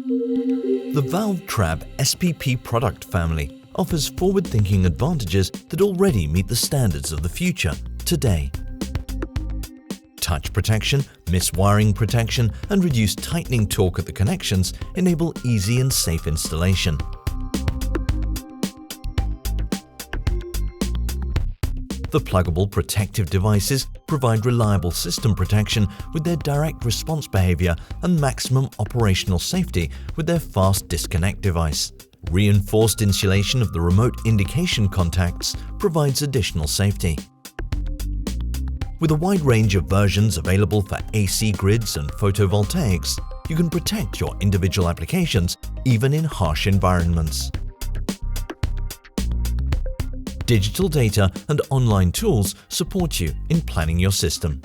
The VALVETRAB SPP product family offers forward-thinking advantages that already meet the standards of the future today. Touch protection, miswiring protection, and reduced tightening torque at the connections enable easy and safe installation. The pluggable protective devices provide reliable system protection with their direct response behavior and maximum operational safety with their fast disconnect device. Reinforced insulation of the remote indication contacts provides additional safety. With a wide range of versions available for AC grids and photovoltaics, you can protect your individual applications even in harsh environments. Digital data and online tools support you in planning your system.